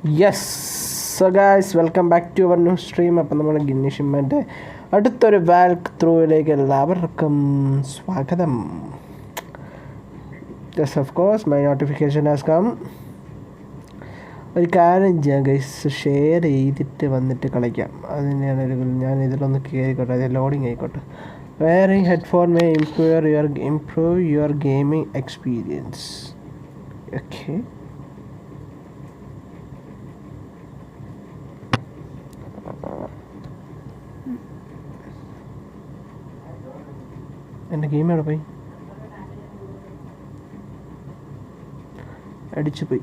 Yes, so guys, welcome back to our new stream. അപ്പം നമ്മുടെ ഗിന്നിഷിമ്മൻ്റെ അടുത്തൊരു വാൽക്ക് ത്രൂവിലേക്ക് എല്ലാവർക്കും സ്വാഗതം. Yes, of course, my notification has come. ഒരു കാര്യം ചെയ്യാം ഗൈസ്, ഷെയർ ചെയ്തിട്ട് വന്നിട്ട് കളിക്കാം. അതിനെയാണ് ഞാൻ ഇതിലൊന്ന് കയറിക്കോട്ടെ, അത് ലോഡിങ് ആയിക്കോട്ടെ. Wearing headphone may improve your gaming experience. Okay. എൻ്റെ ഗെയിം എവിടെ പോയി? അടിച്ചു പോയി.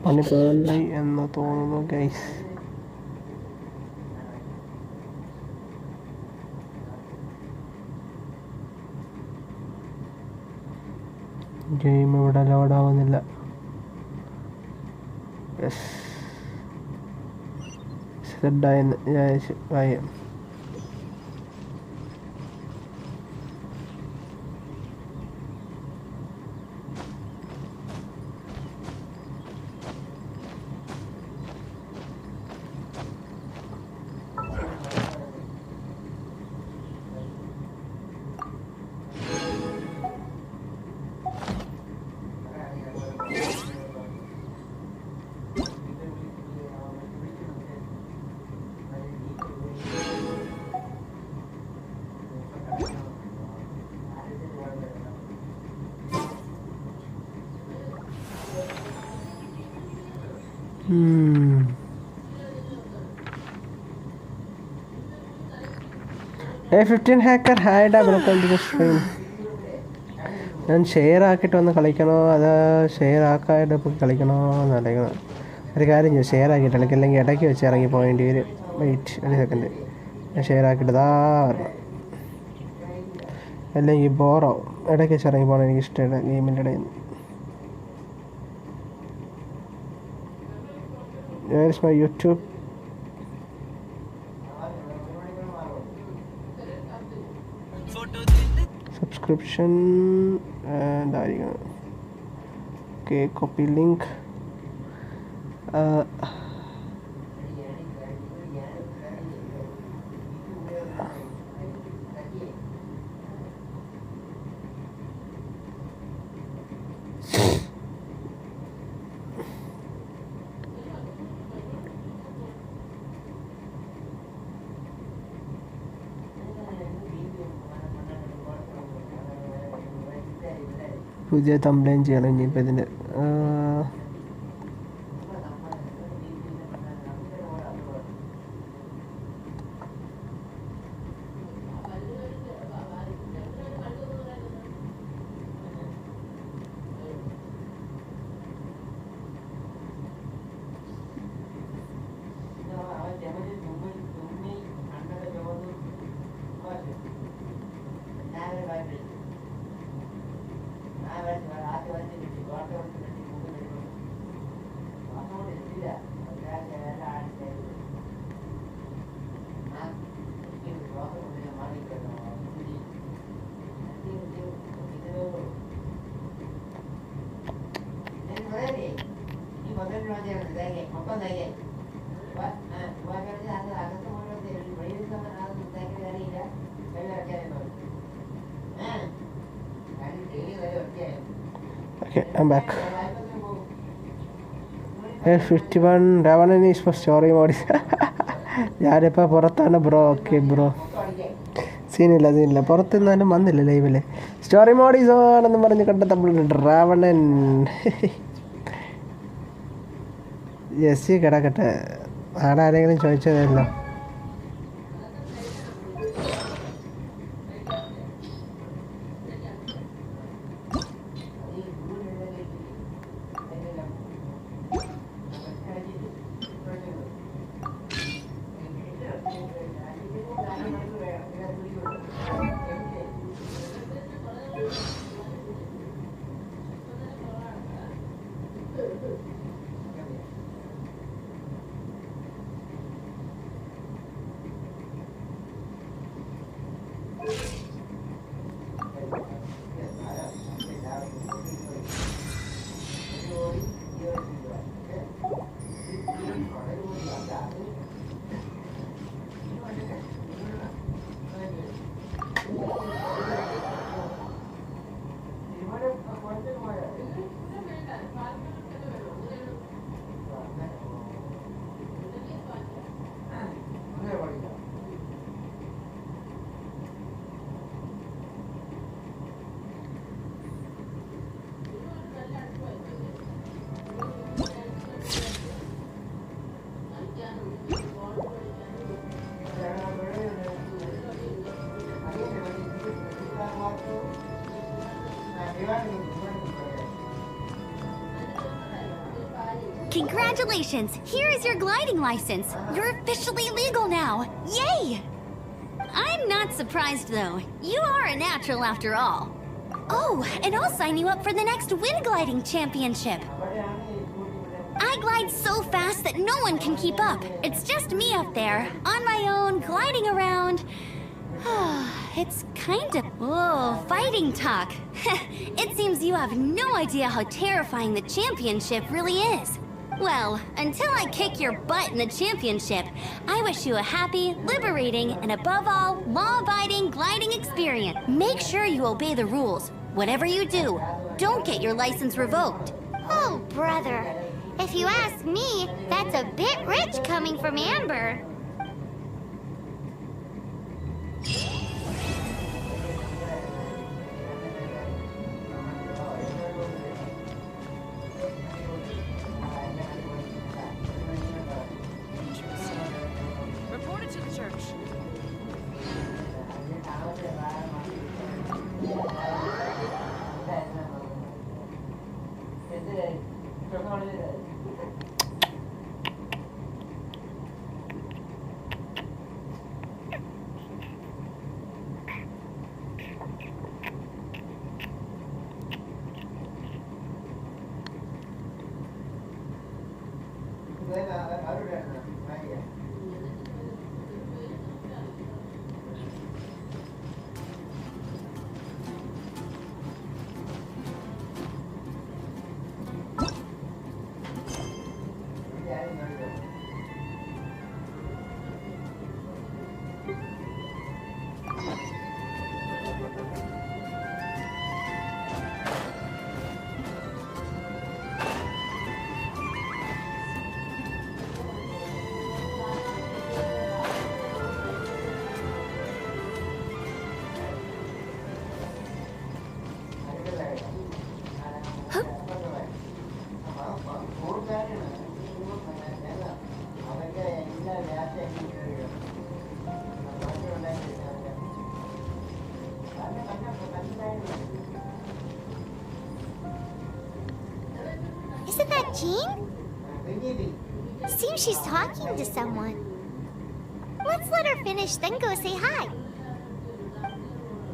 പണി പേർന്നായി എന്ന് തോന്നുന്നു ഗൈസ്. ഗെയിം ഇവിടെ ലോഡാവുന്നില്ല. യെസ്, സെഡായെന്ന് വിചാരിച്ചു. A15 hacker ഹായ് ഡാ, വെൽക്കം ടു ദ സ്ട്രീം. ഞാൻ ഷെയർ ആക്കിയിട്ട് വന്ന് കളിക്കണോ അതോ ഷെയർ ആക്കായിട്ട് ഇപ്പോൾ കളിക്കണോ എന്നറിയണം. ഒരു കാര്യം ചെയ്യും, ഷെയർ ആക്കിയിട്ട് കളിക്കില്ലെങ്കിൽ ഇടയ്ക്ക് വെച്ച് ഇറങ്ങി പോകേണ്ടി വരും. വെയിറ്റ് ഒരു സെക്കൻഡ്, ഞാൻ ഷെയർ ആക്കിയിട്ട് ഇതാ വരണം. അല്ലെങ്കിൽ ബോറാവും. ഇടയ്ക്ക് വെച്ച് ഇറങ്ങി പോകണം എനിക്ക് ഇഷ്ടമാണ് ഗെയിമിൻ്റെ ഇടയിൽ നിന്ന്. Where is my YouTube? Subscription and okay, copy link. പുതിയ തംബ്ലൈൻ ചെയ്യണം ഇനിയിപ്പോൾ ഇതിന്. Okay, I'm back. 51 Ravan is for story mode. ഞാനിപ്പോൾ പുറത്താണ് ബ്രോ. ഓക്കെ ബ്രോ, സീനില്ല പുറത്ത് നിന്നാലും വന്നില്ല ലൈവില്. സ്റ്റോറി മോഡ് ഈസ് ആണെന്ന് പറഞ്ഞ് കണ്ട തമ്മിലുണ്ട് രാവണൻ. ജെസ്സി കിടക്കട്ടെ, ആടെ ആരെങ്കിലും ചോദിച്ചതല്ലോ. Congratulations! Here is your gliding license. You're officially legal now. Yay! I'm not surprised though. You are a natural after all. Oh, and I'll sign you up for the next wind gliding championship. I glide so fast that no one can keep up. It's just me up there, on my own, gliding around. It's kind of... Whoa, fighting talk. It seems you have no idea how terrifying the championship really is. Well, until I kick your butt in the championship, I wish you a happy, liberating, and above all, law-abiding gliding experience. Make sure you obey the rules. Whatever you do, don't get your license revoked. Oh, brother. If you ask me, that's a bit rich coming from Amber. Isn't that Jean? Seems she's talking to someone. Let's let her finish, then go say hi.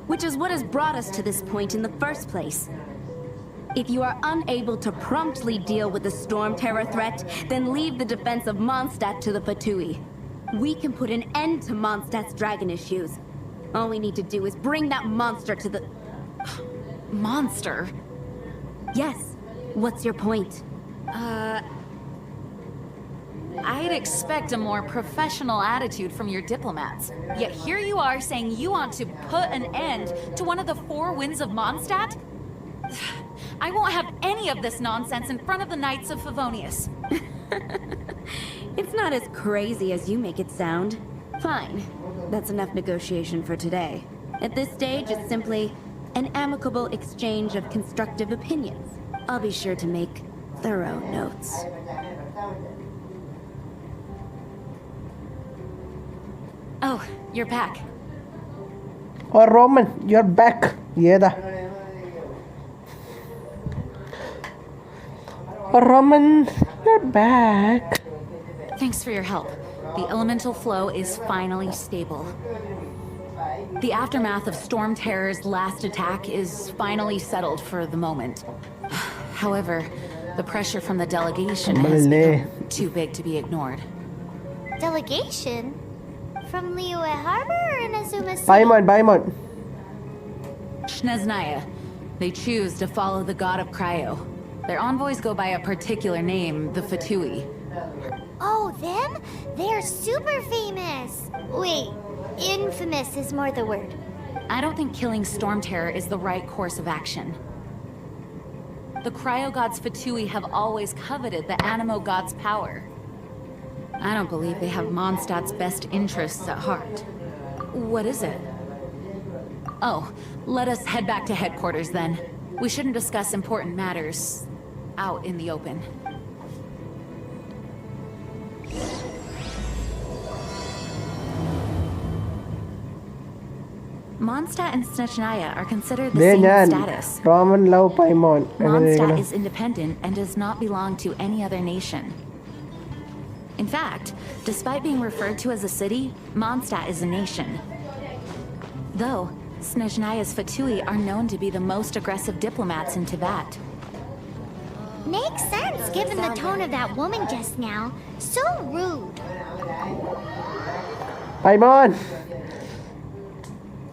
Which is what has brought us to this point in the first place. If you are unable to promptly deal with the storm terror threat, then leave the defense of Mondstadt to the Fatui. We can put an end to Mondstadt's dragon issues. All we need to do is bring that monster to the... Monster? Yes. What's your point? I'd expect a more professional attitude from your diplomats. Yet here you are saying you want to put an end to one of the four winds of Mondstadt? I won't have any of this nonsense in front of the Knights of Favonius. It's not as crazy as you make it sound. Fine. That's enough negotiation for today. At this stage, it's simply an amicable exchange of constructive opinions. I'll be sure to make thorough notes. Oh, you're back. Oh, Roman, you're back. Yeah. Oh, Roman, you're back. Thanks for your help. The elemental flow is finally stable. The aftermath of Storm Terror's last attack is finally settled for the moment. However, the pressure from the delegation has become too big to be ignored. Delegation? From Liyue Harbor or Inazuma City? Paimon. Snezhnaya. They choose to follow the god of Cryo. Their envoys go by a particular name, the Fatui. Oh, them? They're super famous. Wait, infamous is more the word. I don't think killing Storm Terror is the right course of action. The Cryo God's Fatui have always coveted the Animo God's power. I don't believe they have Mondstadt's best interests at heart. What is it? Oh, let us head back to headquarters then. We shouldn't discuss important matters out in the open. Mondstadt and Snezhnaya are considered the same in status. Roman love Paimon. Mondstadt is independent and does not belong to any other nation. In fact, despite being referred to as a city, Mondstadt is a nation. Though, Snezhnaya's Fatui are known to be the most aggressive diplomats in Tibet. Makes sense given the tone of that woman just now. So rude. Paimon!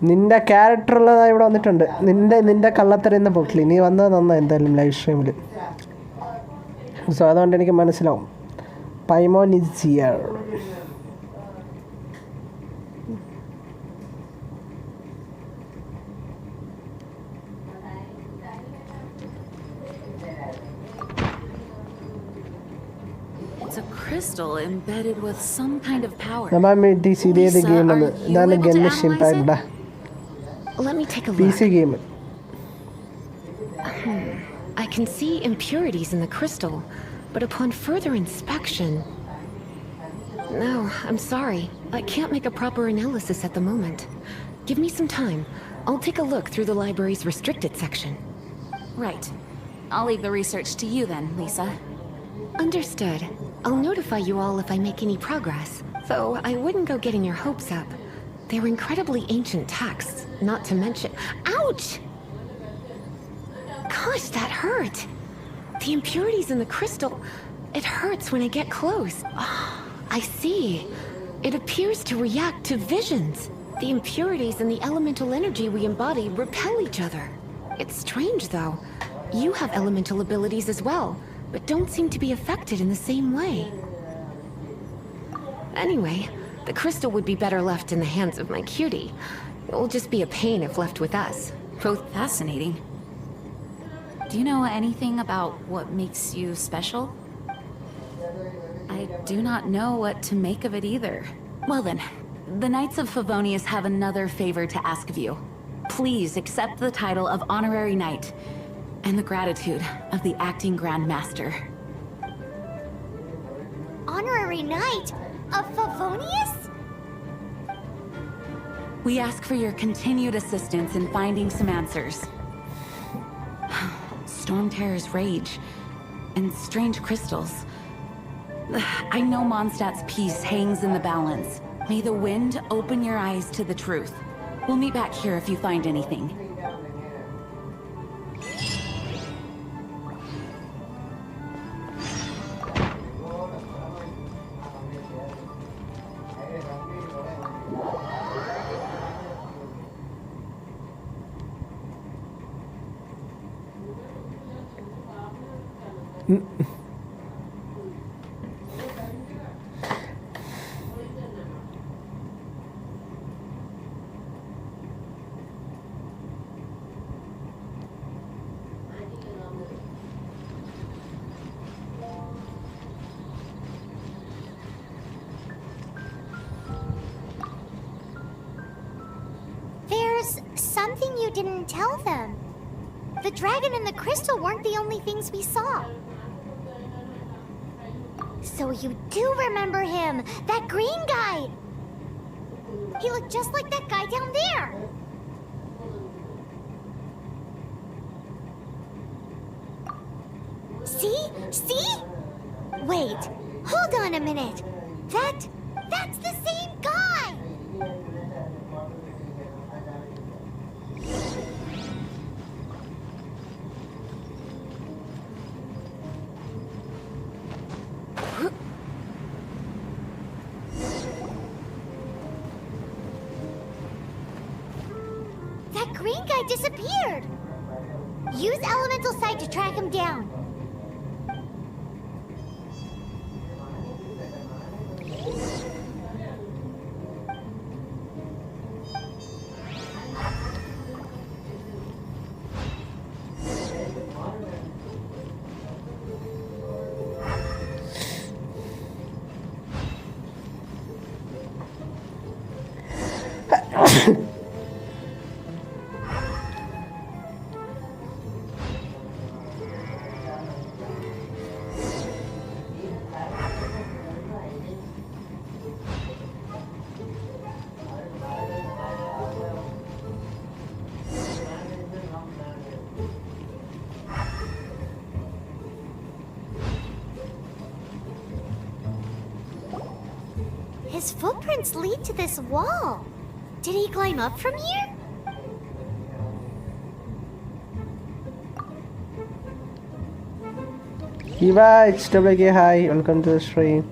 നിന്റെ character ഉള്ളതായി ഇവിടെ വന്നിട്ടുണ്ട്. നിന്റെ കള്ളത്തരുന്ന പൊക്കിളി നീ വന്നത് നന്നായി എന്തായാലും live സ്ട്രീമിൽ. So അതുകൊണ്ട് എനിക്ക് മനസ്സിലാവും. Paimon is here. It's a crystal embedded with some kind of power. Lisa, game are you able to analyze it? Let me take a look. PC game. I can see impurities in the crystal, but upon further inspection... No, I'm sorry. I can't make a proper analysis at the moment. Give me some time. I'll take a look through the library's restricted section. Right. I'll leave the research to you then, Lisa. Understood. I'll notify you all if I make any progress. Though I wouldn't go getting your hopes up. They're incredibly ancient texts, not to mention... Ouch! Gosh, that hurt. The impurities in the crystal... It hurts when I get close. Oh, I see. It appears to react to visions. The impurities and the elemental energy we embody repel each other. It's strange, though. You have elemental abilities as well, but don't seem to be affected in the same way. Anyway, the crystal would be better left in the hands of my cutie. It will just be a pain if left with us. Both fascinating. Do you know anything about what makes you special? I do not know what to make of it either. Well then, the Knights of Favonius have another favor to ask of you. Please accept the title of Honorary Knight and the gratitude of the Acting Grand Master. Honorary Knight of Favonius? We ask for your continued assistance in finding some answers. Storm Terror's rage and strange crystals. I know Mondstadt's peace hangs in the balance. May the wind open your eyes to the truth. We'll meet back here if you find anything. There's something you didn't tell them. The dragon and the crystal weren't the only things we saw. So you do remember him, that green guy. He looked just like that guy down there. See? See? Wait, hold on a minute. That's the same guy. That green guy disappeared. Use elemental sight to track him down. His footprints lead to this wall. Did he climb up from here? Eva, it's WK. Hi, welcome to the stream.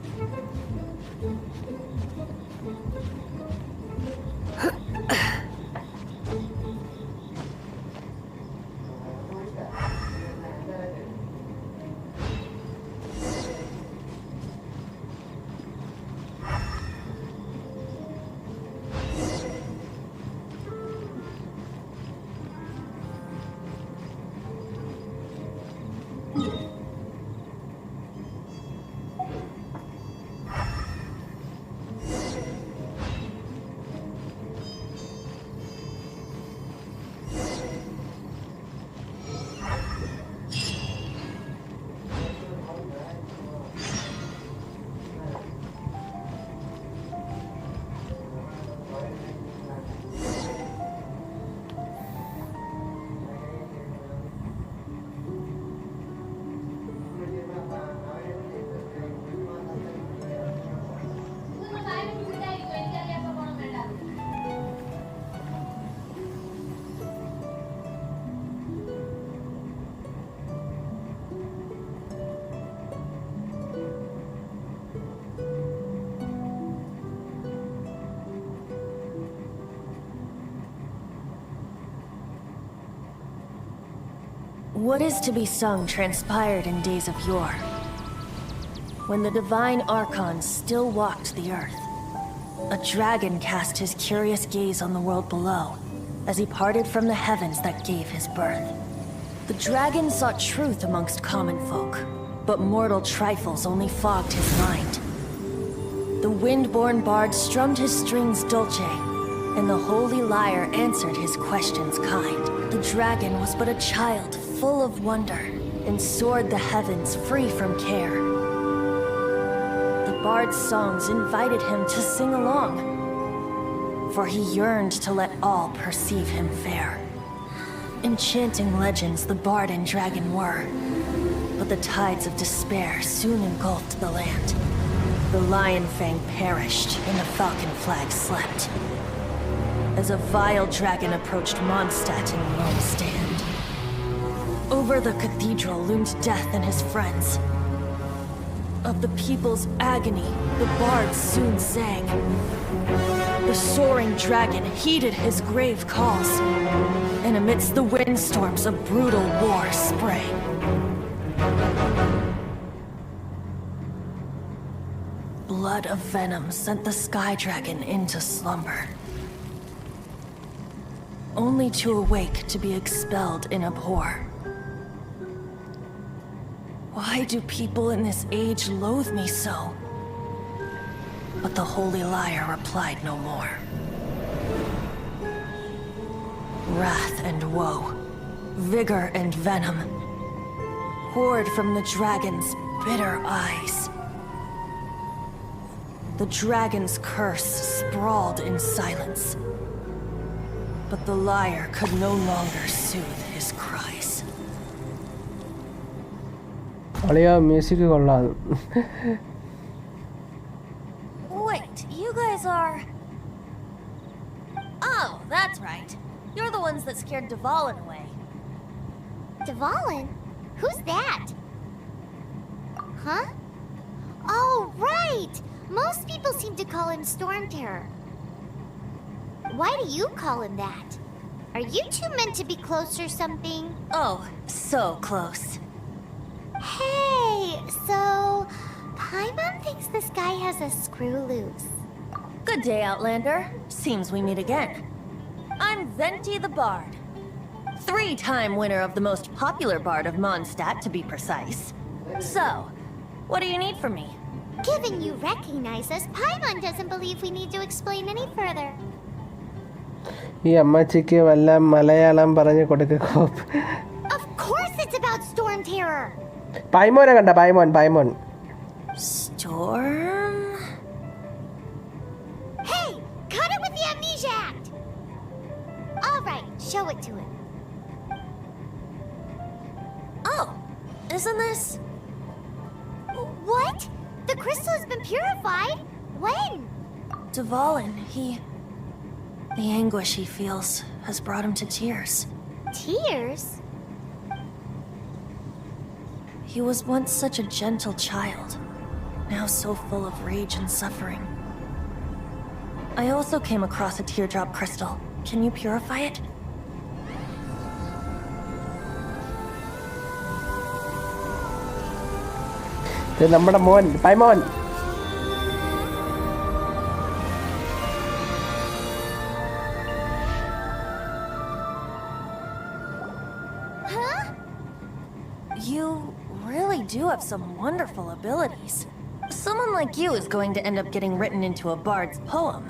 What is to be sung transpired in days of yore, when the divine archons still walked the earth. A dragon cast his curious gaze on the world below, as he parted from the heavens that gave his birth. The dragon sought truth amongst common folk, but mortal trifles only fogged his mind. The wind-born bard strummed his strings dulce, and the holy lyre answered his questions kind. The dragon was but a child full of wonder, and soared the heavens free from care. The bard's songs invited him to sing along. for he yearned to let all perceive him fair. Enchanting legends the bard and dragon were, but the tides of despair soon engulfed the land. The Lion Fang perished, and the Falcon Flag slept. As a vile dragon approached Mondstadt in lone stand. Over the cathedral loomed death and his friends. Of the people's agony, the bards soon sang. The soaring dragon heeded his grave calls, and amidst the windstorms a brutal war sprang. Blood of venom sent the sky dragon into slumber, only to awake to be expelled in abhor. Why do people in this age loathe me so? But the holy liar replied no more. Wrath and woe, vigor and venom, poured from the dragon's bitter eyes. The dragon's curse sprawled in silence, but the liar could no longer soothe his cries. Music കൊള്ളാം. Wait, you guys are... Oh, that's right. You're the ones that scared Dvalin away. Dvalin? Who's that? Huh? Oh, right! Most people seem to call him Storm Terror. Why do you call him that? Are you two meant to be close or something? Oh, so close. Hey, so... Paimon thinks this guy has a screw loose. Good day, Outlander. Seems we meet again. I'm Venti the Bard. 3-time winner of the most popular bard of Mondstadt, to be precise. So, what do you need from me? Given you recognize us, Paimon doesn't believe we need to explain any further. ഈ അമ്മച്ചിക്ക് വല്ല മലയാളം പറഞ്ഞു കൊടുക്കോ. Of course it's about Storm Terror. പൈമോനെ കണ്ട പൈമോൻ. Storm? Hey, cut it with the Amnesia Act. All right, show it to him. Oh, isn't this... What? The crystal has been purified? When? Dvalin, the anguish he feels has brought him to tears. Tears? He was once such a gentle child, now so full of rage and suffering. I also came across a teardrop crystal. Can you purify it? ഇത് നമ്മുടെ മോൻ പൈമോൻ. Huh? You really do have some wonderful abilities. Someone like you is going to end up getting written into a bard's poem.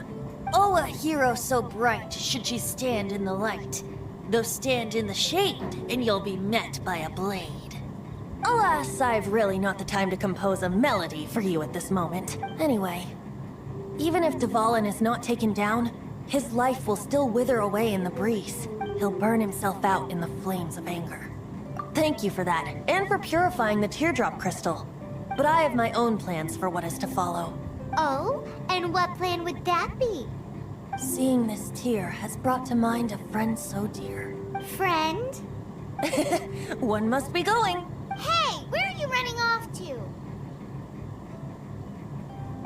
Oh, a hero so bright should she stand in the light, though stand in the shade and you'll be met by a blade. Alas, I've really not the time to compose a melody for you at this moment. Anyway, even if Dvalin is not taken down, his life will still wither away in the breeze. He'll burn himself out in the flames of anger. Thank you for that, and for purifying the teardrop crystal. But I have my own plans for what is to follow. Oh, and what plan would that be? Seeing this tear has brought to mind a friend so dear. Friend? One must be going. Hey, where are you running off to?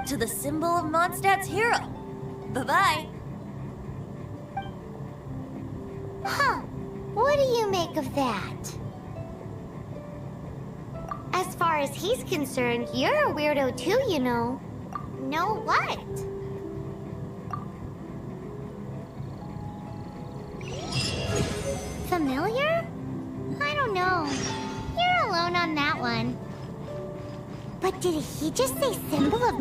To the symbol of Mondstadt's hero. Bye-bye. Huh. What do you make of that? As far as he's concerned, you're a weirdo too, you know. Know what? Familiar? I don't know. You're alone on that one. But did he just say symbol of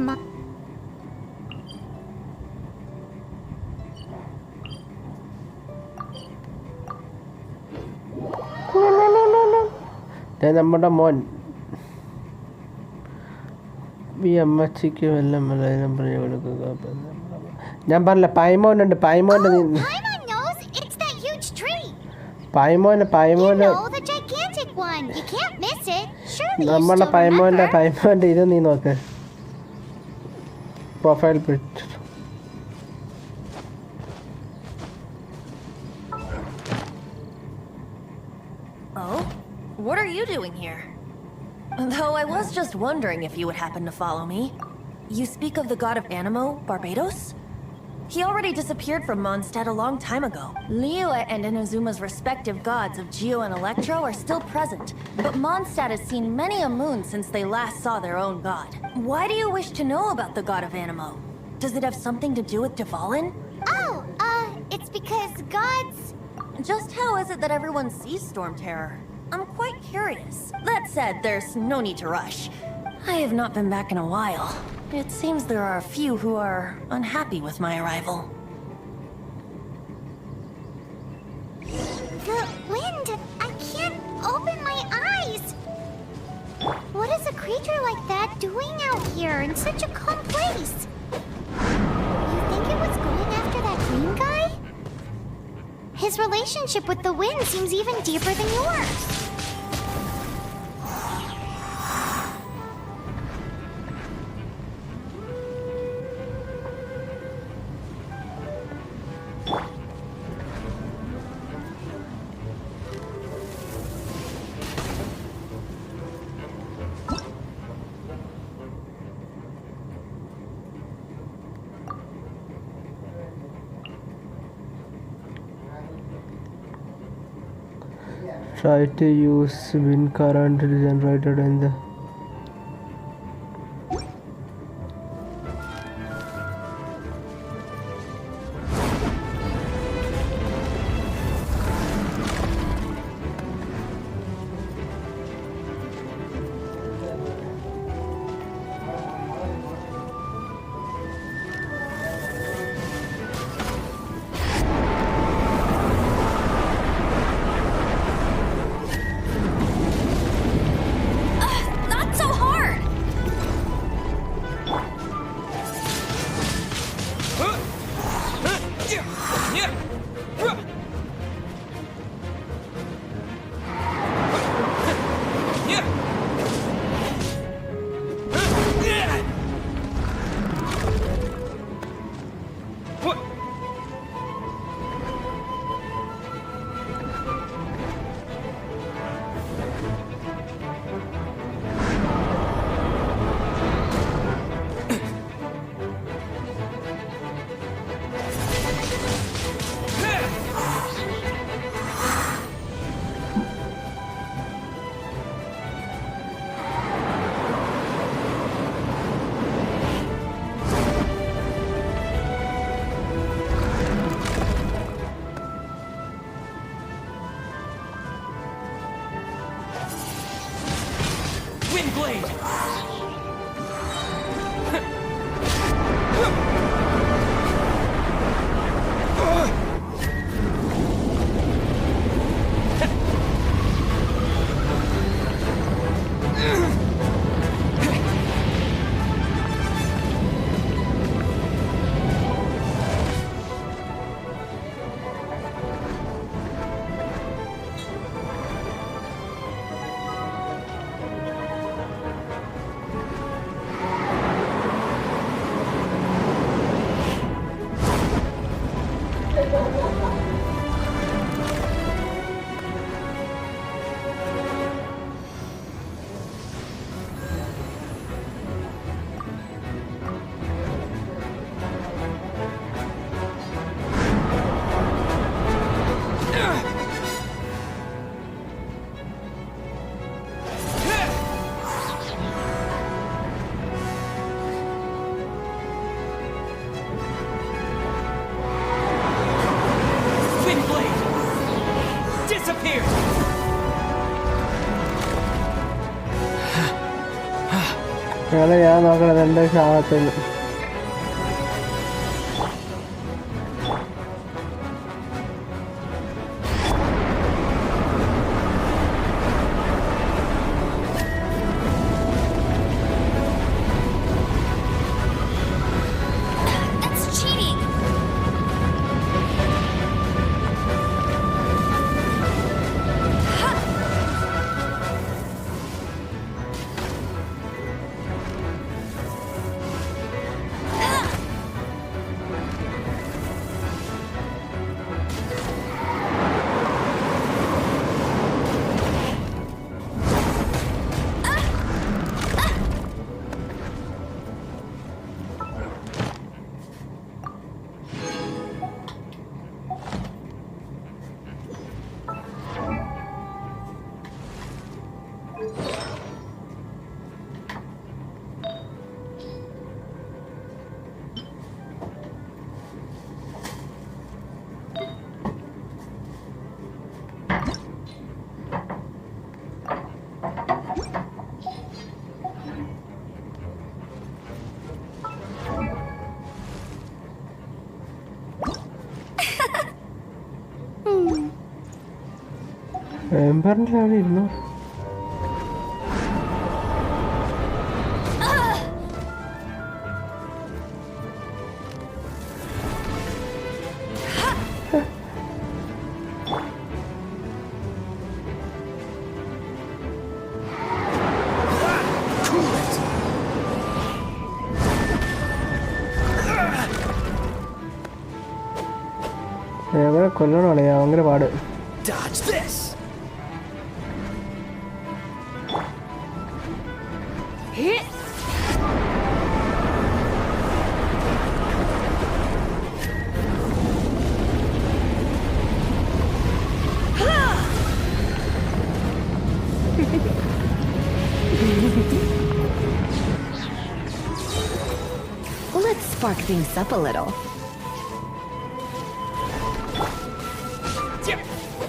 ഇത് നമ്മുടെ മോൻ. ഈ അമ്മച്ചിക്ക് വല്ല മലയാളം പറഞ്ഞു കൊടുക്കുക. ഞാൻ പറഞ്ഞില്ല പൈമോൻ ഉണ്ട് പൈമോൻ്റെ Oh, Paimon knows. It's that huge tree. പൈമോൻ്റെ You know, the gigantic one. You can't miss it. Surely you നമ്മളെ still പൈമോൻ്റെ remember. ഇത് നീ നോക്ക് profile picture. Oh? What are you doing here? Though I was just wondering if you would happen to follow me. You speak of the god of Animo, Barbados? He already disappeared from Mondstadt a long time ago. Liyue and Inazuma's respective gods of Geo and Electro are still present, but Mondstadt has seen many a moon since they last saw their own god. Why do you wish to know about the god of Animo? Does it have something to do with Dvalin? Oh, it's because gods... Just how is it that everyone sees Storm Terror? I'm quite curious. That said, there's no need to rush. I have not been back in a while. It seems there are a few who are unhappy with my arrival. The wind! I can't open my eyes! What is a creature like that doing out here in such a calm place? You think it was going after that green guy? His relationship with the wind seems even deeper than yours. Try to use wind current generated in the Not so hard! ഞാൻ നോക്കണം എൻ്റെ ശാപത്തിന് That's cheating! എംബറിന്റെ അവിടെ ഇരുന്നു. എവിടെ കൊല്ലണോളെ ഭയങ്കര പാട്. Dodge this. Let's spark things up a little.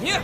Yeah.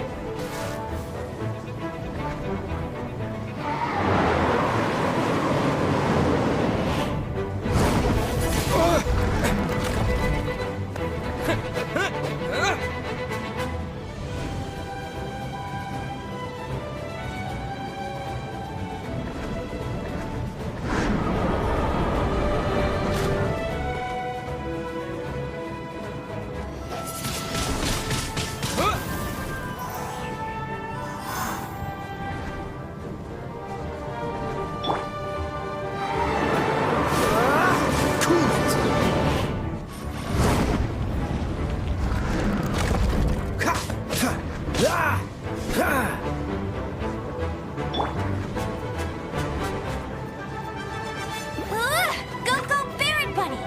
Go, Baron Bunny!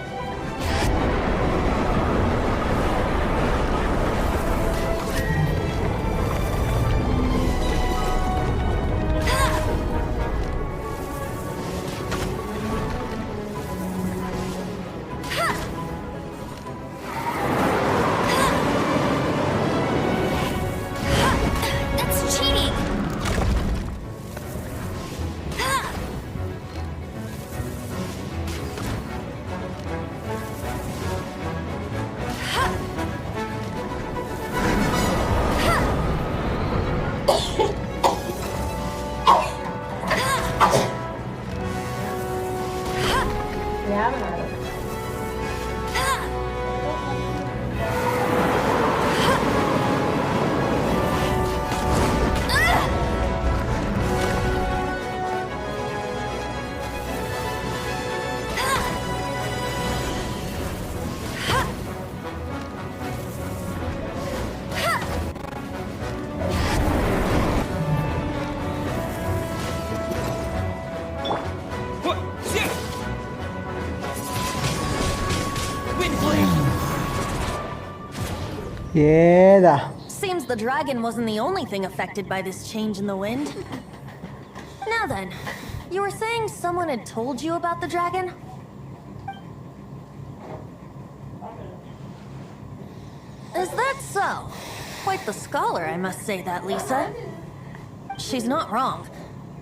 That's cheating! ഏതാ Seems the dragon wasn't the only thing affected by this change in the wind. Now then, you were saying someone had told you about the dragon? Is that so? Quite the scholar, I must say that, Lisa. She's not wrong.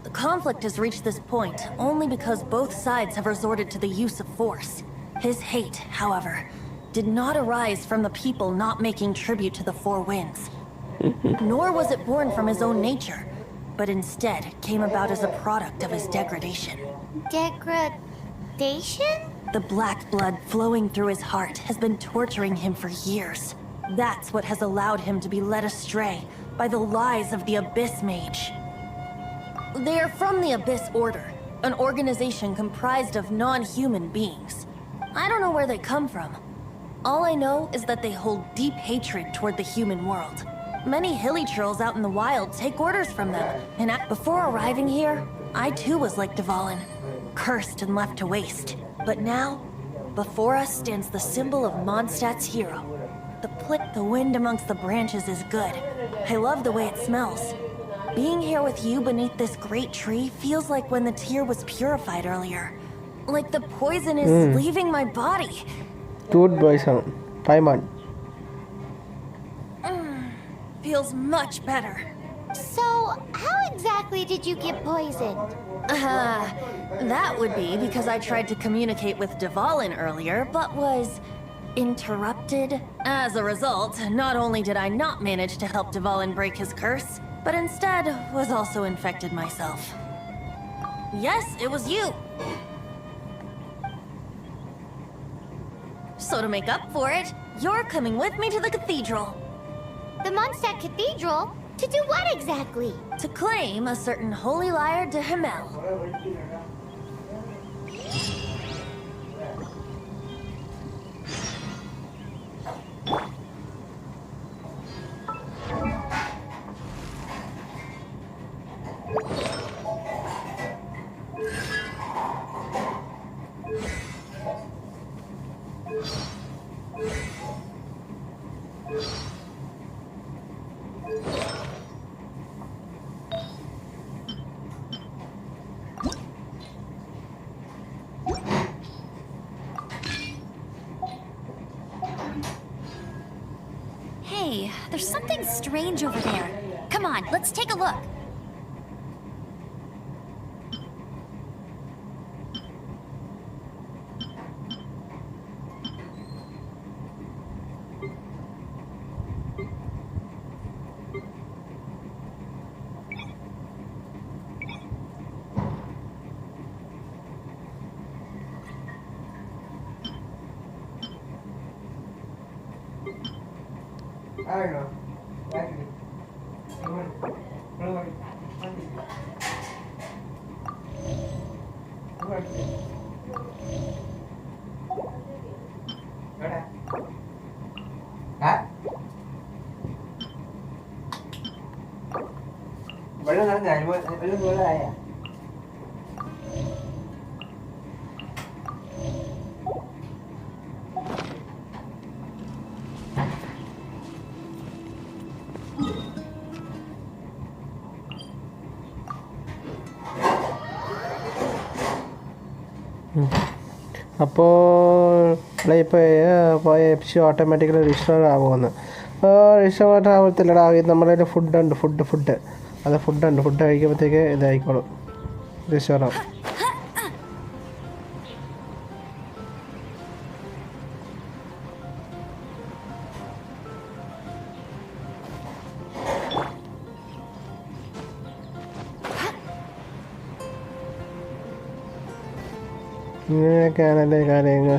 The conflict has reached this point only because both sides have resorted to the use of force. His hate, however, did not arise from the people not making tribute to the Four Winds. Nor was it born from his own nature, but instead came about as a product of his degradation. Degradation? The black blood flowing through his heart has been torturing him for years. That's what has allowed him to be led astray by the lies of the Abyss Mage. They are from the Abyss Order, an organization comprised of non-human beings. I don't know where they come from. All I know is that they hold deep hatred toward the human world. Many hilly trolls out in the wild take orders from them, and before arriving here, I too was like ʀᴏᴜ, cursed and left to waste. But now, before us stands the symbol of Mondstadt's hero. The wind amongst the branches is good. I love the way it smells. Being here with you beneath this great tree feels like when the tear was purified earlier. Like the poison is leaving my body. Good boy son. Paimon. Feels much better. So, how exactly did you get poisoned? That would be because I tried to communicate with ʀᴏᴜ earlier, but was interrupted. As a result, not only did I not manage to help ʀᴏᴜ break his curse, but instead was also infected myself. Yes, it was you. So to make up for it, you're coming with me to the cathedral. The Mondstadt Cathedral? To do what exactly? To claim a certain holy lyre de Himmel. Hey, there's something strange over there. Come on, let's take a look. അപ്പോൾ ഇപ്പോൾ പോയ episode automatically register ആകുമെന്ന് register ആവത്തില്ലടാ. നമ്മുടെ കയ്യിൽ ഫുഡുണ്ട്, food അത് ഫുഡുണ്ട്. Food കഴിക്കുമ്പോഴത്തേക്ക് ഇതായിക്കോളും, register ആവും. ഇങ്ങനെയൊക്കെയാണല്ലേ കാര്യങ്ങൾ.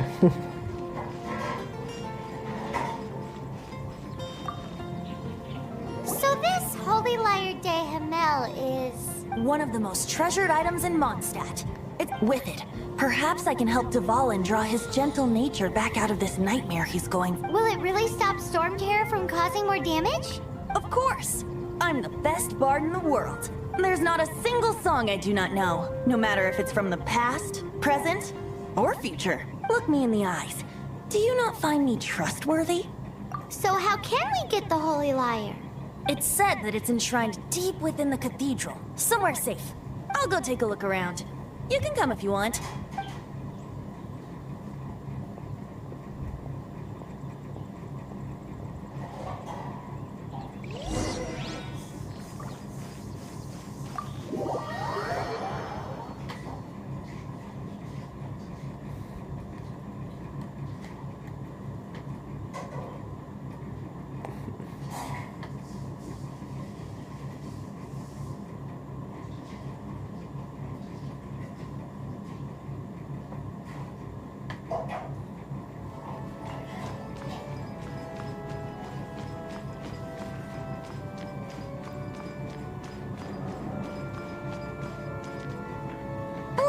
So this holy lyre de Himmel is... One of the most treasured items in Mondstadt. With it, perhaps I can help Dvalin draw his gentle nature back out of this nightmare he's going. Will it really stop Storm Terror from causing more damage? Of course! I'm the best bard in the world. There's not a single song I do not know, no matter if it's from the past, present, or future. Look me in the eyes. Do you not find me trustworthy? So how can we get the holy lyre? It's said that it's enshrined deep within the cathedral, somewhere safe. I'll go take a look around. You can come if you want.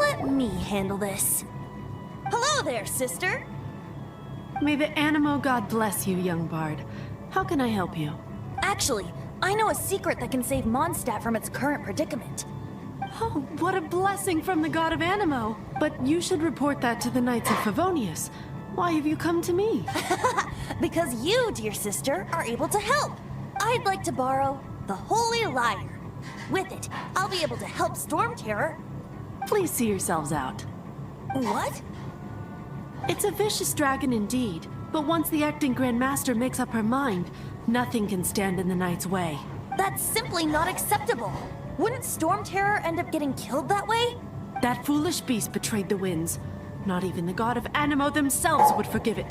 Let me handle this. Hello there, sister. May the Animo God bless you, young bard. How can I help you? Actually, I know a secret that can save Mondstadt from its current predicament. Oh, what a blessing from the god of Animo! But you should report that to the Knights of Favonius. Why have you come to me? Because you, dear sister, are able to help. I'd like to borrow the Holy Lyre. With it, I'll be able to help Storm Terror. Please see yourselves out. What? It's a vicious dragon indeed, but once the acting Grand Master makes up her mind, nothing can stand in the Knight's way. That's simply not acceptable. Wouldn't Storm Terror end up getting killed that way? That foolish beast betrayed the winds. Not even the god of Animo themselves would forgive it.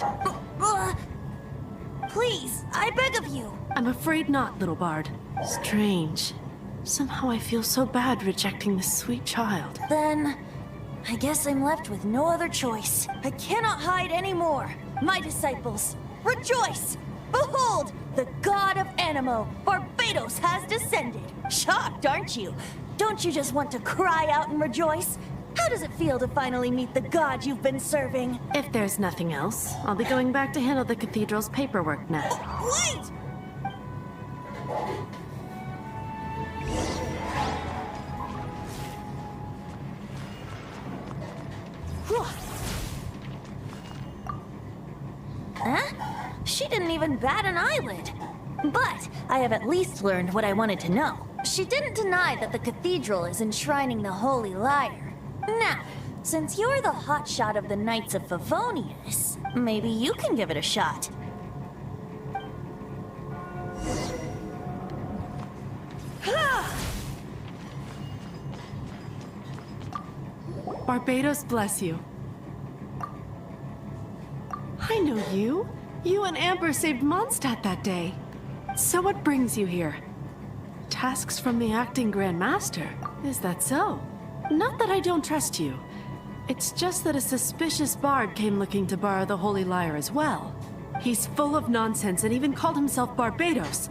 Please, I beg of you. I'm afraid not, little bard. Strange. Somehow I feel so bad rejecting this sweet child. Then, I guess I'm left with no other choice. I cannot hide anymore. My disciples, rejoice! Behold, the god of Anemo, Barbados, has descended. Shocked, aren't you? Don't you just want to cry out and rejoice? How does it feel to finally meet the god you've been serving? If there's nothing else, I'll be going back to handle the cathedral's paperwork now. Wait! Huh? She didn't even bat an eyelid. But I have at least learned what I wanted to know. She didn't deny that the cathedral is enshrining the Holy Lyre. Now, since you're the hotshot of the Knights of Favonius, maybe you can give it a shot. Barbados bless you. I know you. You and Amber saved Mondstadt that day. So what brings you here? Tasks from the acting Grand Master. Is that so? Not that I don't trust you. It's just that a suspicious bard came looking to borrow the Holy Lyre as well. He's full of nonsense and even called himself Barbados.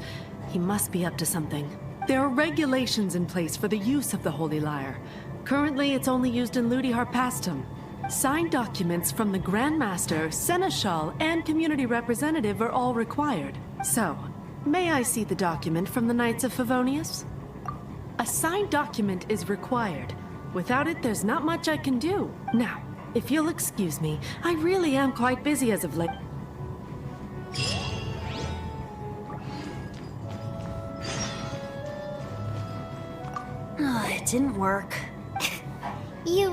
He must be up to something. There are regulations in place for the use of the Holy Lyre. Currently, it's only used in Ludi Harpastum. Signed documents from the Grand Master, Seneschal, and Community Representative are all required. So, may I see the document from the Knights of Favonius? A signed document is required. Without it, there's not much I can do. Now, if you'll excuse me, I really am quite busy as of late. It didn't work.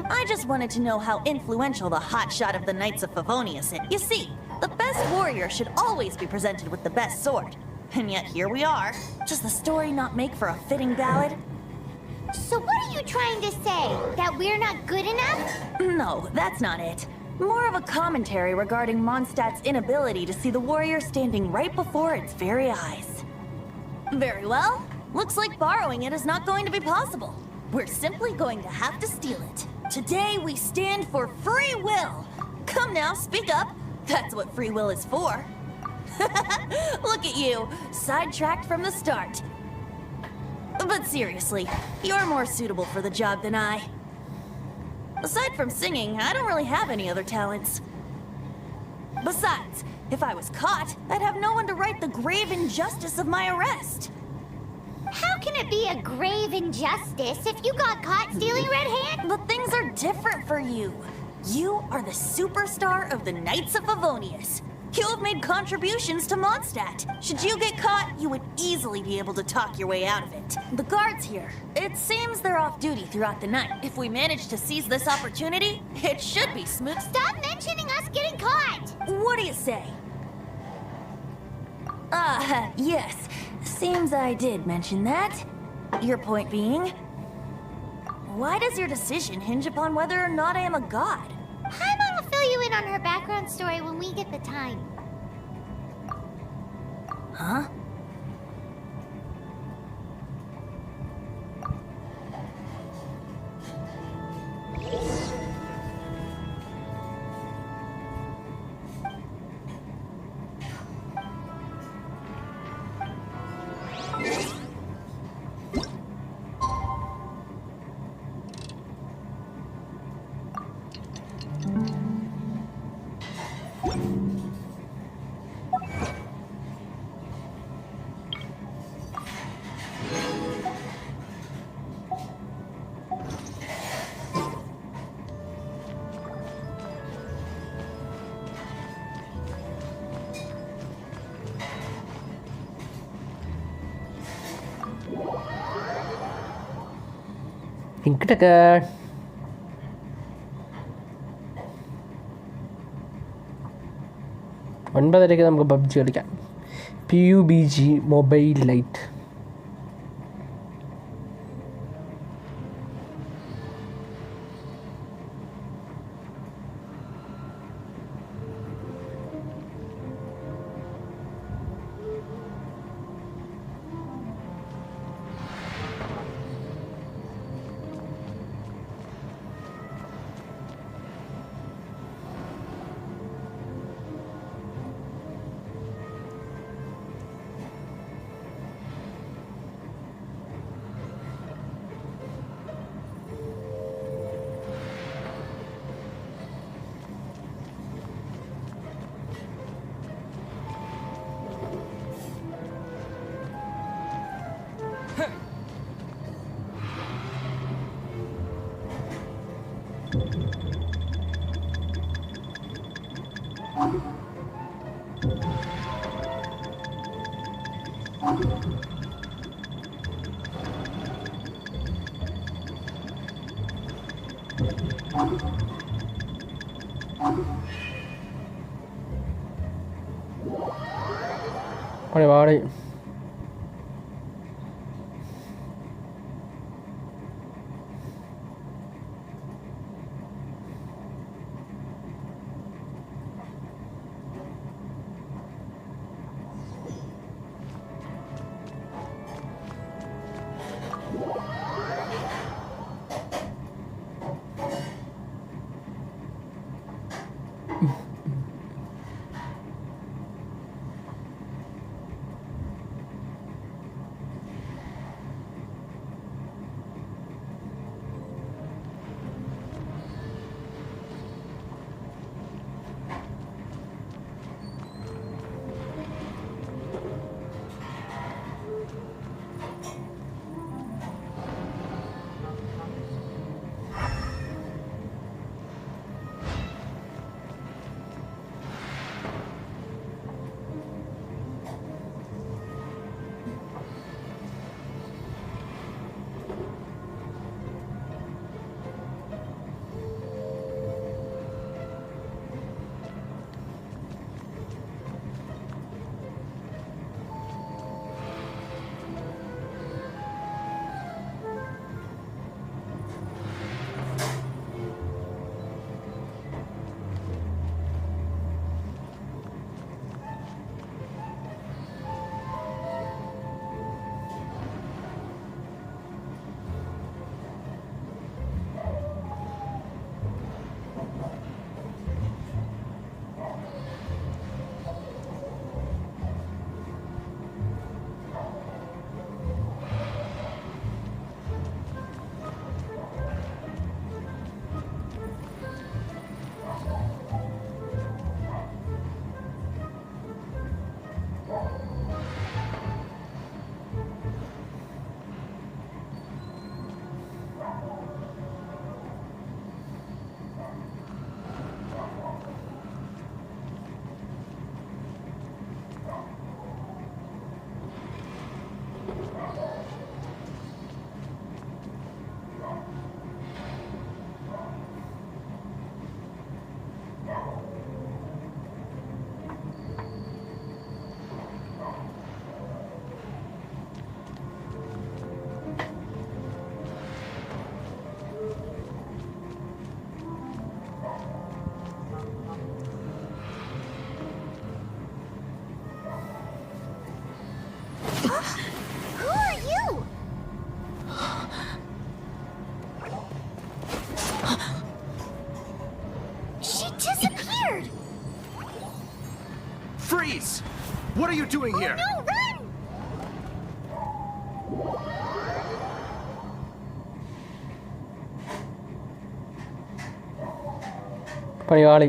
I just wanted to know how influential the hotshot of the Knights of Favonius is. You see, the best warrior should always be presented with the best sword. And yet here we are. Does the story not make for a fitting ballad? So what are you trying to say? That we're not good enough? No, that's not it. More of a commentary regarding Mondstadt's inability to see the warrior standing right before its very eyes. Very well. Looks like borrowing it is not going to be possible. We're simply going to have to steal it. Today we stand for free will. Come now, speak up. That's what free will is for. Look at you, sidetracked from the start. But seriously, you're more suitable for the job than I. Aside from singing, I don't really have any other talents. Besides, if I was caught, I'd have no one to right the grave injustice of my arrest. How can it be a grave injustice if you got caught stealing Red Hand? But things are different for you. You are the superstar of the Knights of Favonius. You have made contributions to Mondstadt. Should you get caught, you would easily be able to talk your way out of it. The guards here, it seems they're off duty throughout the night. If we manage to seize this opportunity, it should be smooth. Stop mentioning us getting caught! What do you say? Yes. Seems I did mention that. Your point being? Why does your decision hinge upon whether or not I am a god? Paimon will fill you in on her background story when we get the time. Huh? ഇങ്ങോട്ടൊക്കെ 9:30 നമുക്ക് PUBG കളിക്കാം. PUBG mobile light. വാടി Who are you? She disappeared! Freeze! What are you doing here? No, run! പണിവാളി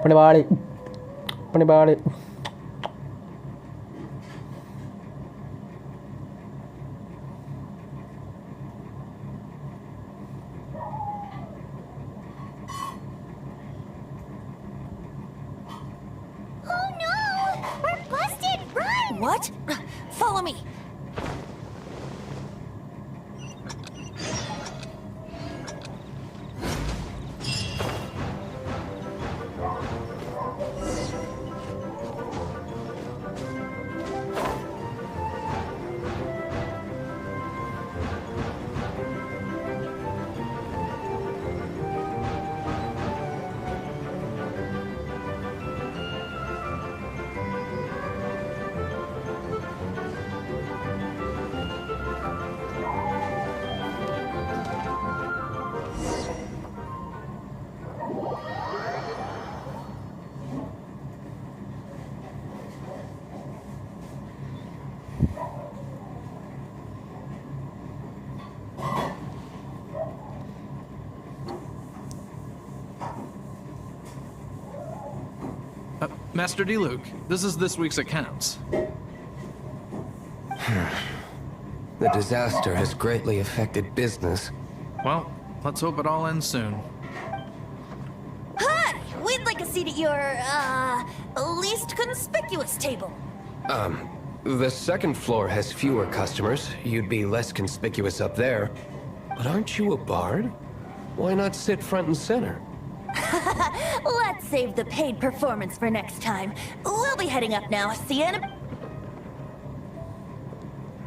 പണിവാളി പണിവാളി Oh no! We're busted! Run! What? Follow me. Master D. Luke, this is this week's accounts. The disaster has greatly affected business. Well, let's hope it all ends soon. seat at your, least conspicuous table. The second floor has fewer customers. You'd be less conspicuous up there. But aren't you a bard? Why not sit front and center? Let's save the paid performance for next time. We'll be heading up now. See you in a...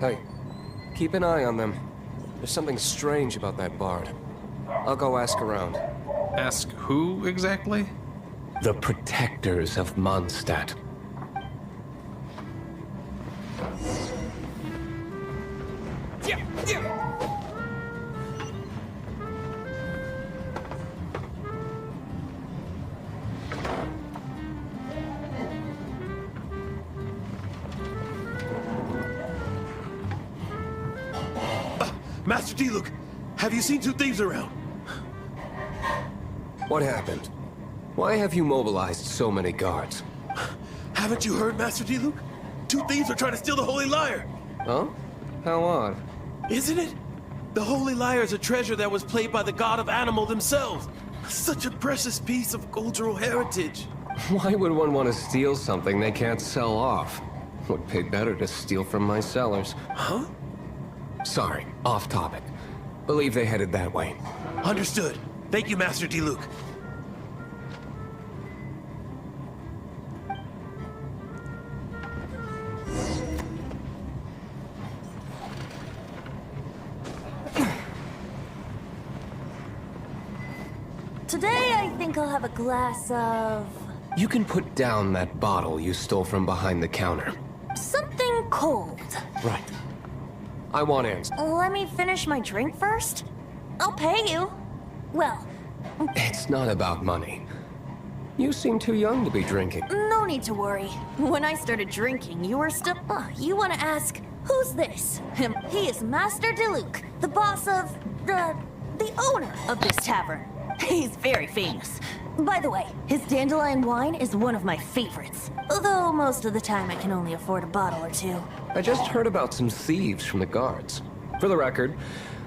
Hey, keep an eye on them. There's something strange about that bard. I'll go ask around. Ask who exactly? The protectors of Mondstadt. Master Diluc, have you seen two thieves around? What happened? Why have you mobilized so many guards? Haven't you heard, Master Diluc? Two thieves are trying to steal the Holy Lyre. Huh? How odd. Isn't it? The Holy Lyre is a treasure that was played by the god of animal themselves. Such a precious piece of cultural heritage. Why would one want to steal something they can't sell off? Would pay better to steal from my sellers. Huh? Sorry, off topic. Believe they headed that way. Understood. Thank you, Master Diluc. Today, I think I'll have a glass of... You can put down that bottle you stole from behind the counter. something cold. Right. I want answers. Let me finish my drink first. I'll pay you. Well, It's not about money. You seem too young to be drinking. no need to worry. When I started drinking, you were still... you want to ask, who's this? Him. He is Master Diluc, the boss of... the owner of this tavern. He's very famous. By the way, his dandelion wine is one of my favorites. Although most of the time I can only afford a bottle or two. I just heard about some thieves from the guards. For the record,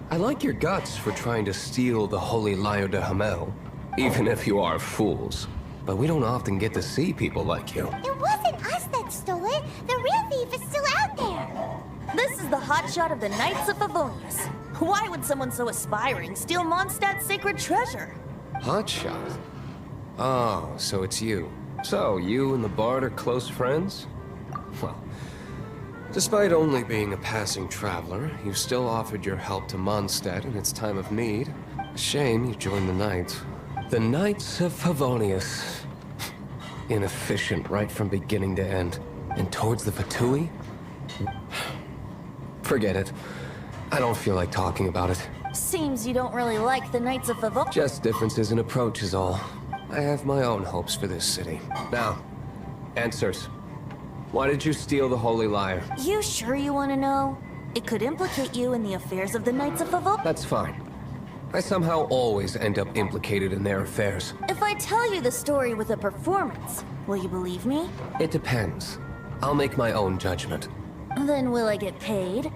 I like your guts for trying to steal the Holy Lyre de Hamel, even if you are fools. But we don't often get to see people like you. It wasn't us that stole it. The real thief is still out there. This is the hotshot of the Knights of Favonius. Why would someone so aspiring steal Mondstadt's sacred treasure? Hotshot? Oh, so it's you. So, you and the Bard are close friends? Well, despite only being a passing traveler, you still offered your help to Mondstadt in its time of need. Shame you joined the Knights. The Knights of Favonius. Inefficient right from beginning to end. And towards the Fatui? Forget it. I don't feel like talking about it. Seems you don't really like the Knights of Favonius. Just differences in approach is all. I have my own hopes for this city. Now, answers. Why did you steal the Holy Lyre? You sure you want to know? It could implicate you in the affairs of the Knights of Favonius. That's fine. I somehow always end up implicated in their affairs. If I tell you the story with a performance, will you believe me? It depends. I'll make my own judgment. Then will I get paid?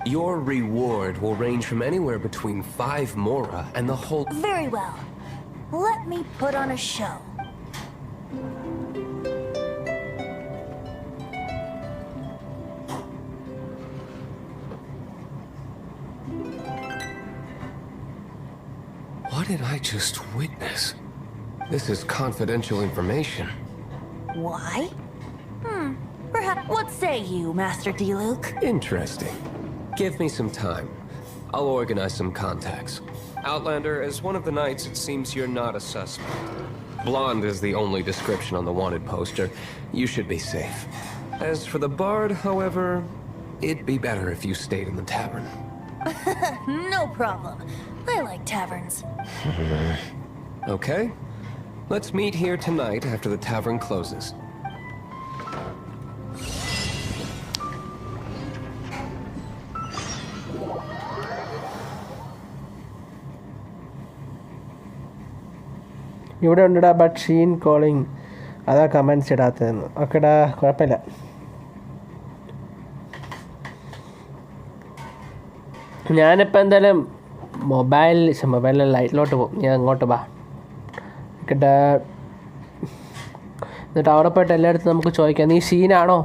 Your reward will range from anywhere between 5 mora and the whole... Very well. Let me put on a show. What did I just witness? This is confidential information. Why? Perhaps. What say you, Master Diluc? Interesting. Give me some time. I'll organize some contacts. Outlander, as one of the knights, it seems you're not a suspect. Blonde is the only description on the wanted poster. You should be safe. As for the bard, however, it'd be better if you stayed in the tavern. No problem. I like taverns. Okay. Let's meet here tonight after the tavern closes. ഇവിടെ ഉണ്ടടാ but Sheen calling അതാ comments ഇടാത്തതെന്ന് ഓക്കെടാ കുഴപ്പമില്ല. ഞാനിപ്പോൾ എന്തായാലും മൊബൈലിൽ ലൈറ്റിലോട്ട് പോകും. ഞാൻ അങ്ങോട്ട് ബാ കേട്ടാ എന്നിട്ട് അവിടെ പോയിട്ട് എല്ലായിടത്തും നമുക്ക് ചോദിക്കാം, നീ സീനാണോ?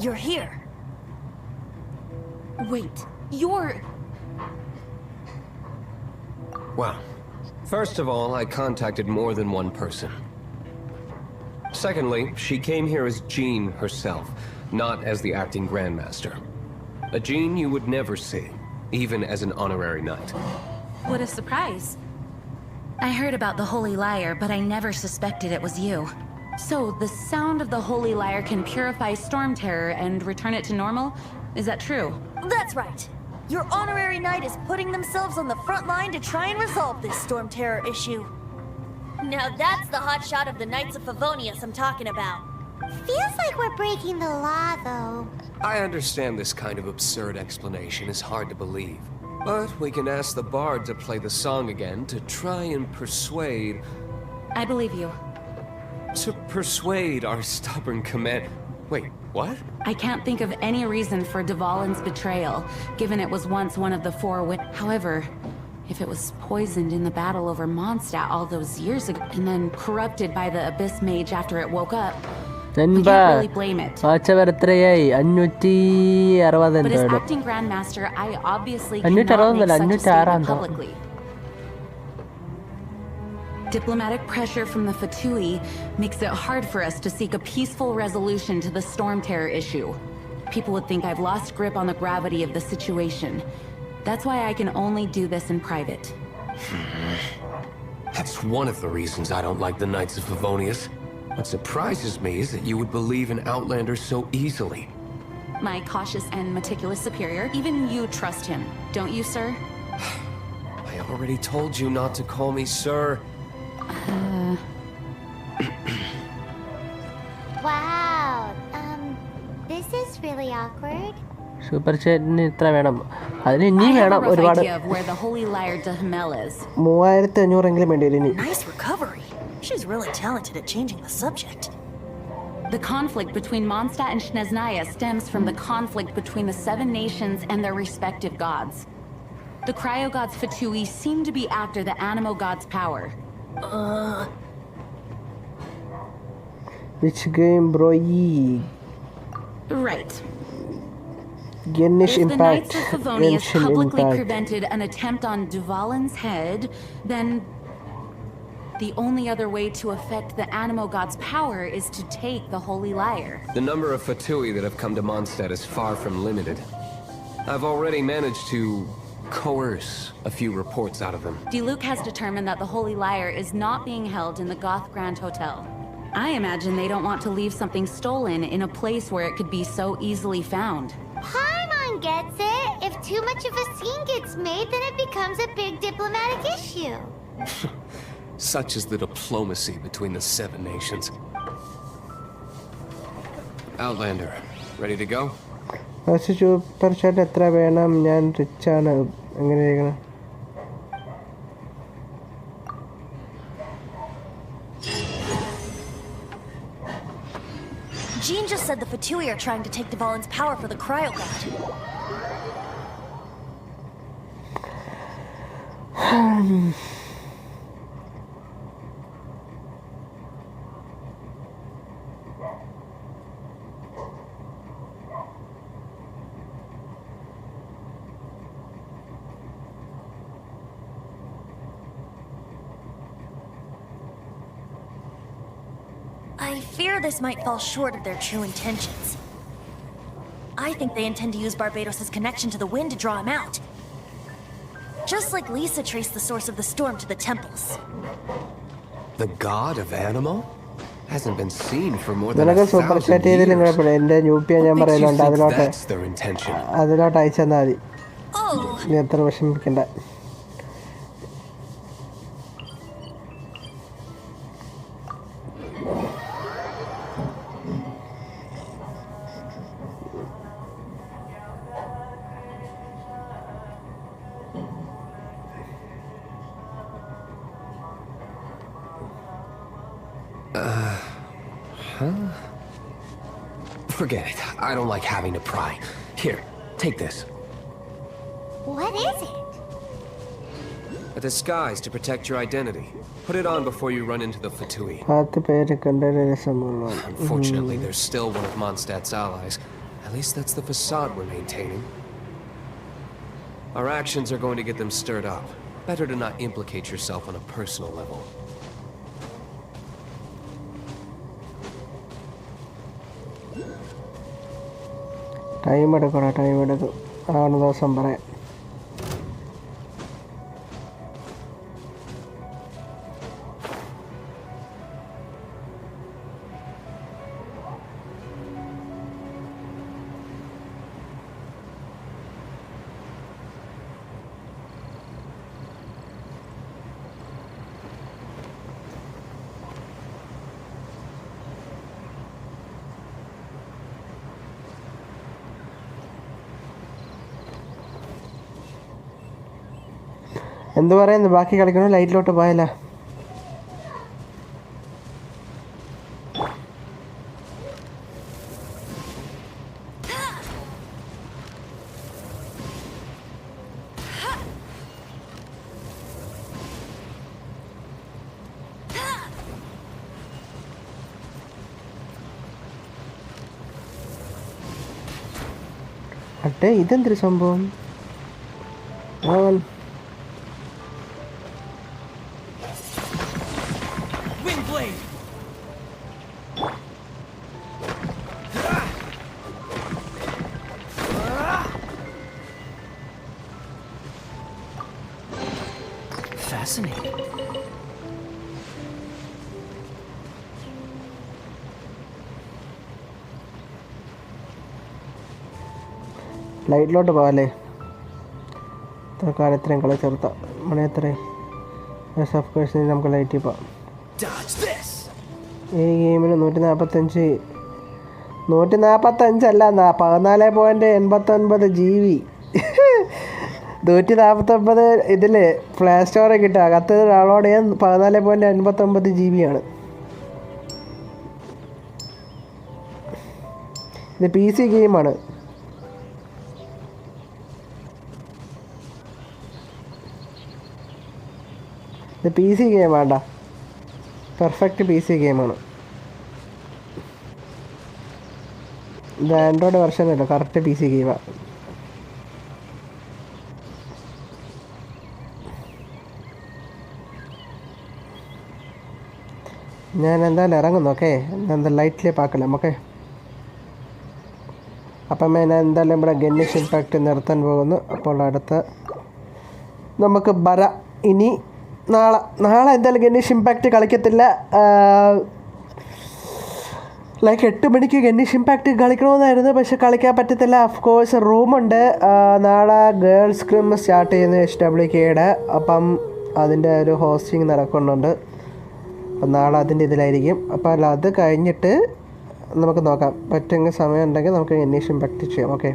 You're here. Wait, you're... Well, first of all, I contacted more than one person. Secondly, she came here as Jean herself, not as the acting Grandmaster. A Jean you would never see, even as an honorary knight. What a surprise. I heard about the Holy Lyre, but I never suspected it was you. So, the sound of the Holy Lyre can purify Storm Terror and return it to normal? Is that true? That's right. Your honorary knight is putting themselves on the front line to try and resolve this Storm Terror issue. Now that's the hotshot of the Knights of Favonius I'm talking about. Feels like we're breaking the law, though. I understand this kind of absurd explanation is hard to believe. But we can ask the bard to play the song again to try and persuade... I believe you. To persuade our stubborn command... Wait, what? I can't think of any reason for Dvalin's betrayal, given it was once one of the four However, if it was poisoned in the battle over Mondstadt all those years ago, and then corrupted by the Abyss Mage after it woke up, we can't really blame it. But as acting Grandmaster, I obviously cannot make such a statement publicly. Diplomatic pressure from the Fatui makes it hard for us to seek a peaceful resolution to the Storm Terror issue. People would think I've lost grip on the gravity of the situation. That's why I can only do this in private. That's one of the reasons I don't like the Knights of Favonius. What surprises me is that you would believe in Outlanders so easily. My cautious and meticulous superior, even you trust him, don't you, sir? I already told you not to call me sir. Wow, this is really awkward. Super chat ni itra vedam. Adine inni I have vedam a rough orupaadu. idea of where the Holy Lyre de Himmel is. 3500 engilum vendiyilla ini. Nice recovery. She's really talented at changing the subject. The conflict between Mondstadt and Snezhnaya stems from the conflict between the seven nations and their respective gods. The cryo-gods Fatui seem to be after the animo-gods' power. Which game, bro? Right. Genshin If the Knights Impact. of Favonius Genshin publicly Impact. prevented an attempt on Duvalin's head, then the only other way to affect the Animo God's power is to take the Holy Lyre. The number of Fatui that have come to Mondstadt is far from limited. I've already managed to coerce a few reports out of them. Diluc has determined that the Holy Lyre is not being held in the Goth Grand Hotel. I imagine they don't want to leave something stolen in a place where it could be so easily found. Paimon gets it. If too much of a scene gets made, then it becomes a big diplomatic issue. Such is the diplomacy between the 7 nations. Outlander, ready to go? Super chat എത്ര വേണം ഞാൻ rich ആണ് എങ്ങനെ ചെയ്യണം Jean just said the Fatui are trying to take Duvalin's power for the Cryo God. I fear this might fall short of their true intentions. I think they intend to use Barbados' connection to the wind to draw him out. Just like Lisa traced the source of the storm to the temples. The god of Animo? Hasn't been seen for more than നിനക്ക് 1,000 super chat ചെയ്തില്ല years. എൻ്റെ UPI ഞാൻ What makes you പറയുന്നുണ്ട് think that's their intention? അതിലോട്ട് അയച്ചെന്നാൽ മതി Oh, നീ എത്ര വിഷമിപ്പിക്കണ്ട Forget it. I don't like having to pry. Here, take this. What is it? A disguise to protect your identity. Put it on before you run into the Fatui. 10 പേര് കണ്ടൊരു രസമുള്ളൂ Unfortunately, there's still one of Mondstadt's allies. At least that's the facade we're maintaining. Our actions are going to get them stirred up. Better to not implicate yourself on a personal level. Time എടുക്കും ആണ് ദിവസം പറയാം എന്ത് പറയുന്നു ബാക്കി കളിക്കണോ ലൈറ്റിലോട്ട് പോയല്ല അട്ടെ ഇതെന്തൊരു സംഭവം Fascinating. ലൈറ്റിലോട്ട് പോകാല്ലേ ഇത്ര കാലം ഇത്രയും കളി ചേർത്ത മണി എത്രയും ഓഫ് കോഴ്സ് നമുക്ക് ലൈറ്റിൽ പോവാം ഈ ഗെയിമിന് 145 അല്ല 14.89 GB 149 ഇതിൽ പ്ലേ സ്റ്റോറിൽ കിട്ടുക അകത്ത് ഡൗൺലോഡ് ചെയ്യാൻ 14.89 GB ആണ് ഇത് PC ഗെയിമാണ് ഇത് PC ഗെയിം വേണ്ട പെർഫെക്റ്റ് PC ഗെയിമാണ് ഇത് ആൻഡ്രോയിഡ് വെർഷൻ അല്ല കറക്റ്റ് PC ഗെയിമാണ് ഞാൻ എന്തായാലും ഇറങ്ങുന്നു. ഓക്കെ, എന്താ ലൈറ്റ്ലി പാക്കലാം. ഓക്കെ, അപ്പം ഞാൻ എന്തായാലും ഇവിടെ ഗെന്നിഷ് ഇമ്പാക്റ്റ് നിർത്താൻ പോകുന്നു. അപ്പോൾ അടുത്ത നമുക്ക് ഇനി നാളെ എന്തായാലും ഗെന്നിഷ് ഇമ്പാക്റ്റ് കളിക്കത്തില്ല. ലൈക്ക് 8 മണിക്ക് ഗെന്നിഷ് ഇമ്പാക്റ്റ് കളിക്കണമെന്നായിരുന്നു, പക്ഷെ കളിക്കാൻ പറ്റത്തില്ല. ഓഫ്കോഴ്സ് റൂമുണ്ട്. നാളെ ഗേൾസ് സ്ക്രിം സ്റ്റാർട്ട് ചെയ്യുന്നു HWKയുടെ. അപ്പം അതിൻ്റെ ഒരു ഹോസ്റ്റിംഗ് നടക്കുന്നുണ്ട്. അപ്പം നാളെ അതിൻ്റെ ഇതിലായിരിക്കും. അപ്പോൾ അത് കഴിഞ്ഞിട്ട് നമുക്ക് നോക്കാം, പറ്റുമെങ്കിൽ സമയം ഉണ്ടെങ്കിൽ നമുക്ക് ഗെന്നിഷ് ഇമ്പാക്റ്റ് ചെയ്യാം. ഓക്കെ,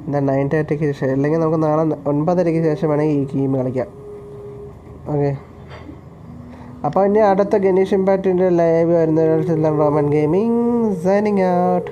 എന്താ 9:30ക്ക് ശേഷം, അല്ലെങ്കിൽ നമുക്ക് നാളെ 9:30ക്ക് ശേഷം വേണമെങ്കിൽ ഈ ഗെയിം കളിക്കാം. ഓക്കെ, അപ്പോൾ ഇനി അടുത്ത ഗെന്നിഷ് ഇമ്പാക്റ്റിൻ്റെ ലൈവ് വരുന്ന റോമൻ ഗെയിമിംഗ് സൈനിങ് ഔട്ട്.